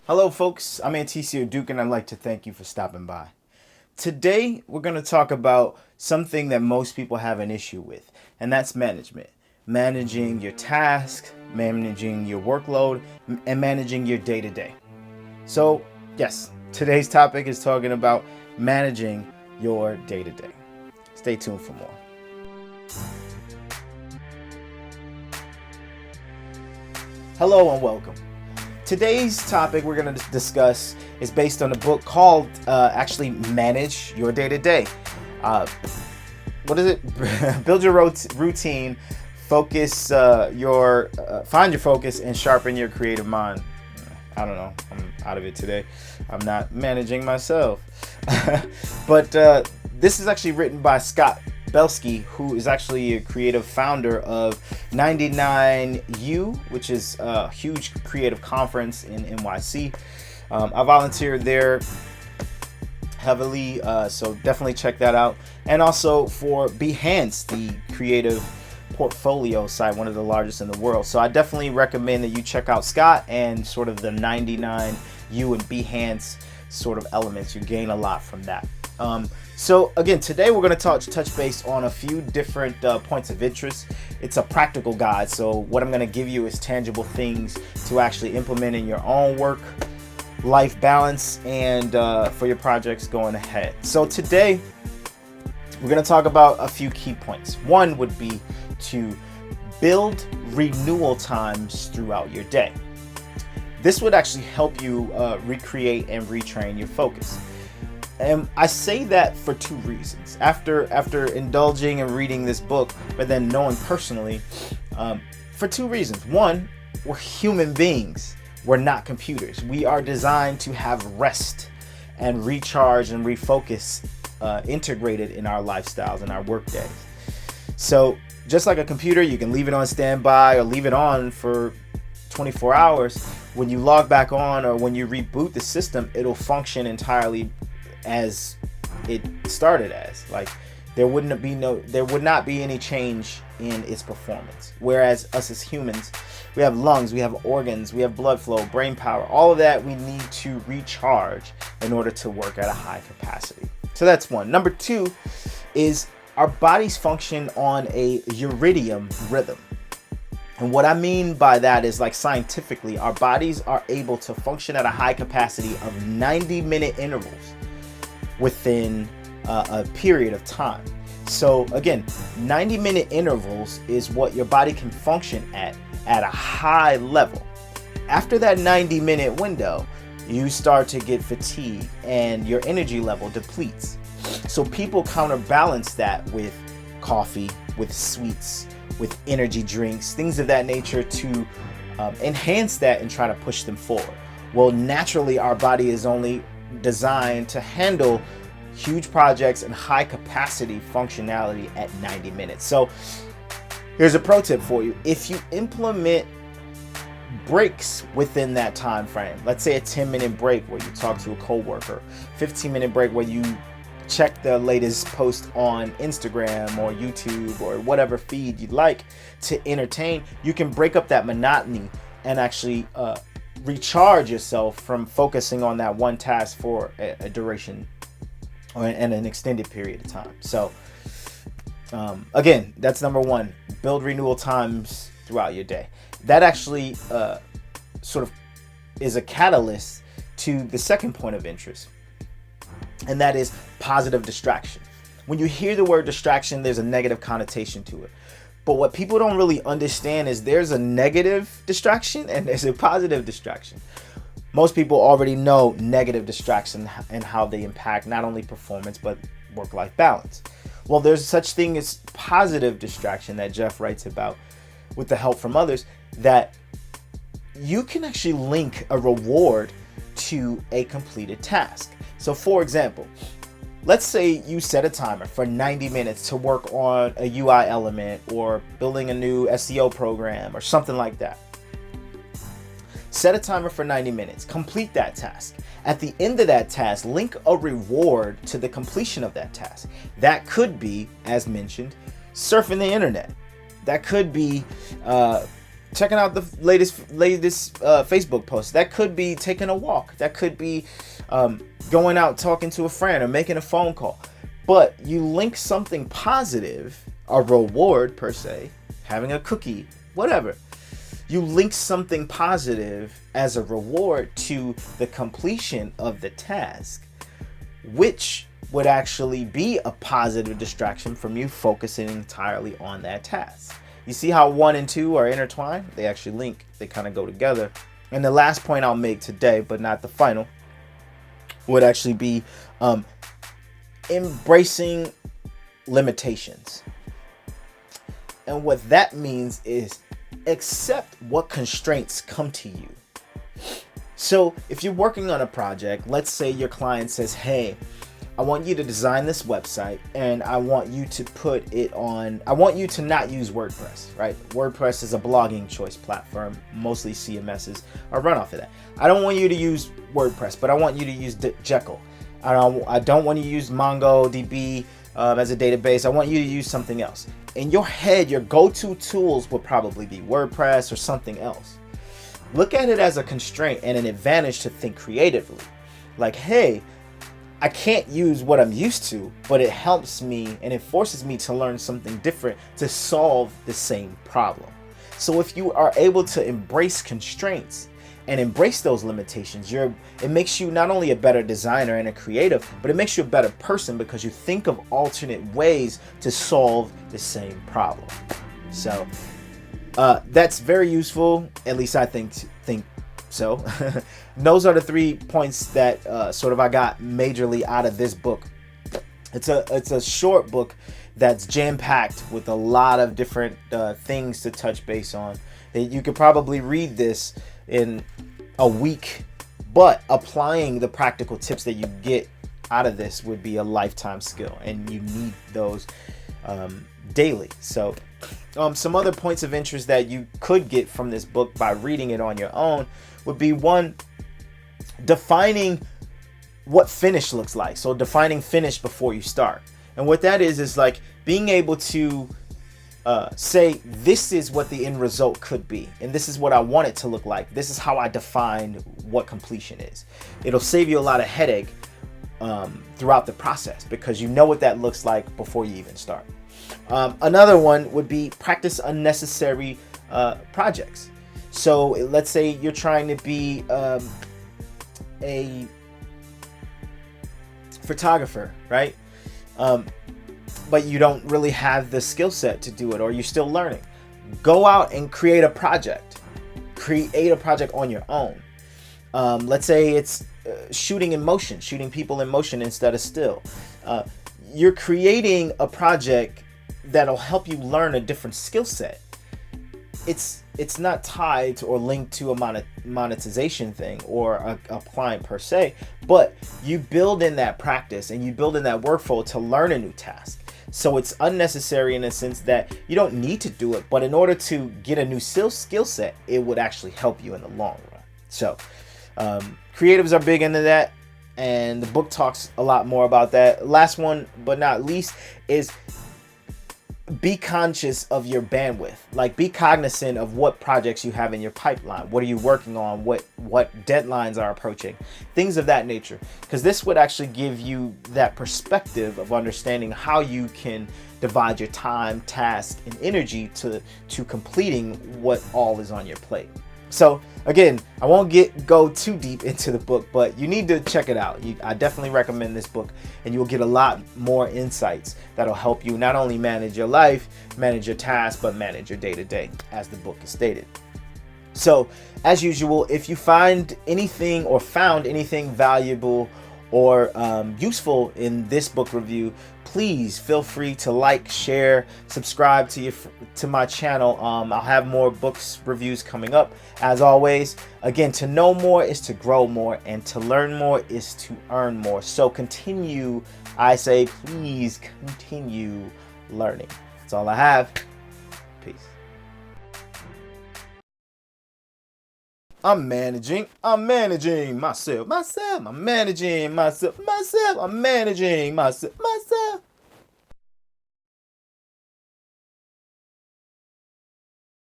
Hello folks, I'm Anticio Duke and I'd like to thank you for stopping by. Today we're going to talk about something that most people have an issue with, and that's management. Managing your tasks, managing your workload, and managing your day-to-day. So yes, today's topic is talking about managing your day-to-day. Stay tuned for more. Hello and welcome. Today's topic we're going to discuss is based on a book called actually Manage Your Day-to-Day. What is it? Build your routine, focus find your focus, and sharpen your creative mind. I don't know. I'm out of it today. I'm not managing myself. But this is actually written by Scott Belsky, who is actually a creative founder of 99U, which is a huge creative conference in NYC. I volunteered there heavily, so definitely check that out. And also for Behance, the creative portfolio site, one of the largest in the world. So I definitely recommend that you check out Scott and sort of the 99U and Behance sort of elements. You gain a lot from that. So again, today we're going to touch base on a few different points of interest. It's a practical guide, so what I'm going to give you is tangible things to actually implement in your own work, life balance, and for your projects going ahead. So today we're going to talk about a few key points. One would be to build renewal times throughout your day. This would actually help you recreate and retrain your focus. And I say that for two reasons. After indulging and reading this book, but then knowing personally, for two reasons. One, we're human beings. We're not computers. We are designed to have rest and recharge and refocus integrated in our lifestyles and our work days. So just like a computer, you can leave it on standby or leave it on for 24 hours. When you log back on or when you reboot the system, it'll function entirely as it started as. Like there would not be any change in its performance. Whereas us as humans, we have lungs, we have organs, we have blood flow, brain power, all of that we need to recharge in order to work at a high capacity. So that's one. Number two is our bodies function on a Uridium rhythm. And what I mean by that is, like, scientifically, our bodies are able to function at a high capacity of 90-minute intervals within a period of time. So again, 90-minute intervals is what your body can function at a high level. After that 90-minute window, you start to get fatigued and your energy level depletes. So people counterbalance that with coffee, with sweets, with energy drinks, things of that nature to enhance that and try to push them forward. Well, naturally, our body is only designed to handle huge projects and high capacity functionality at 90 minutes. So here's a pro tip for you. If you implement breaks within that time frame, let's say a 10-minute break where you talk to a coworker, 15-minute break where you check the latest post on Instagram or YouTube or whatever feed you'd like to entertain, you can break up that monotony and actually recharge yourself from focusing on that one task for a duration and an extended period of time. So again, that's number one. Build renewal times throughout your day. That actually sort of is a catalyst to the second point of interest, and that is positive distraction. When you hear the word distraction, there's a negative connotation to it. But what people don't really understand is there's a negative distraction and there's a positive distraction. Most people already know negative distraction and how they impact not only performance, but work-life balance. Well, there's such thing as positive distraction that Jeff writes about with the help from others, that you can actually link a reward to a completed task. So for example, let's say you set a timer for 90 minutes to work on a UI element or building a new SEO program or something like that. Set a timer for 90 minutes, complete that task. At the end of that task, link a reward to the completion of that task. That could be, as mentioned, surfing the internet. That could be checking out the latest Facebook post. That could be taking a walk. That could be going out talking to a friend or making a phone call. But you link something positive, a reward per se, having a cookie, whatever. You link something positive as a reward to the completion of the task, which would actually be a positive distraction from you focusing entirely on that task. You see how 1 and 2 are intertwined? They actually link. They kind of go together. And the last point I'll make today, but not the final, would actually be embracing limitations. And what that means is accept what constraints come to you. So if you're working on a project, let's say your client says, hey, I want you to design this website and I want you to put it on, I want you to not use WordPress, right? WordPress is a blogging choice platform. Mostly CMSs are run off of that. I don't want you to use WordPress, but I want you to use Jekyll. I don't want you to use MongoDB as a database. I want you to use something else. In your head, your go-to tools will probably be WordPress or something else. Look at it as a constraint and an advantage to think creatively. Like, hey, I can't use what I'm used to, but it helps me and it forces me to learn something different to solve the same problem. So if you are able to embrace constraints and embrace those limitations, it makes you not only a better designer and a creative, but it makes you a better person because you think of alternate ways to solve the same problem. So that's very useful, at least I think so. Those are the 3 points that I got majorly out of this book. It's a short book that's jam-packed with a lot of different things to touch base on. You could probably read this in a week, but applying the practical tips that you get out of this would be a lifetime skill, and you need those daily. So some other points of interest that you could get from this book by reading it on your own would be, 1, defining what finish looks like. So defining finish before you start. And what that is like being able to say, this is what the end result could be, and this is what I want it to look like. This is how I define what completion is. It'll save you a lot of headache throughout the process because you know what that looks like before you even start. Another one would be practice unnecessary projects. So let's say you're trying to be a photographer, right? But you don't really have the skill set to do it, or you're still learning. Go out and create a project. Create a project on your own. Let's say it's shooting in motion, shooting people in motion instead of still. You're creating a project that'll help you learn a different skill set. It's not tied to or linked to a monetization thing or a client per se, but you build in that practice and you build in that workflow to learn a new task. So it's unnecessary in a sense that you don't need to do it, but in order to get a new skill set, it would actually help you in the long run. So creatives are big into that, and the book talks a lot more about that. Last one, but not least, is be conscious of your bandwidth. Like, be cognizant of what projects you have in your pipeline. What are you working on? What deadlines are approaching? Things of that nature. Because this would actually give you that perspective of understanding how you can divide your time, task, and energy to completing what all is on your plate. So again, I won't go too deep into the book, but you need to check it out. I definitely recommend this book, and you'll get a lot more insights that'll help you not only manage your life, manage your tasks, but manage your day-to-day, as the book is stated. So as usual, if you find anything or found anything valuable or useful in this book review, please feel free to like, share, subscribe to my channel. I'll have more books reviews coming up. As always, again, to know more is to grow more, and to learn more is to earn more. So continue, I say, please continue learning. That's all I have. Peace. I'm managing myself. I'm managing myself.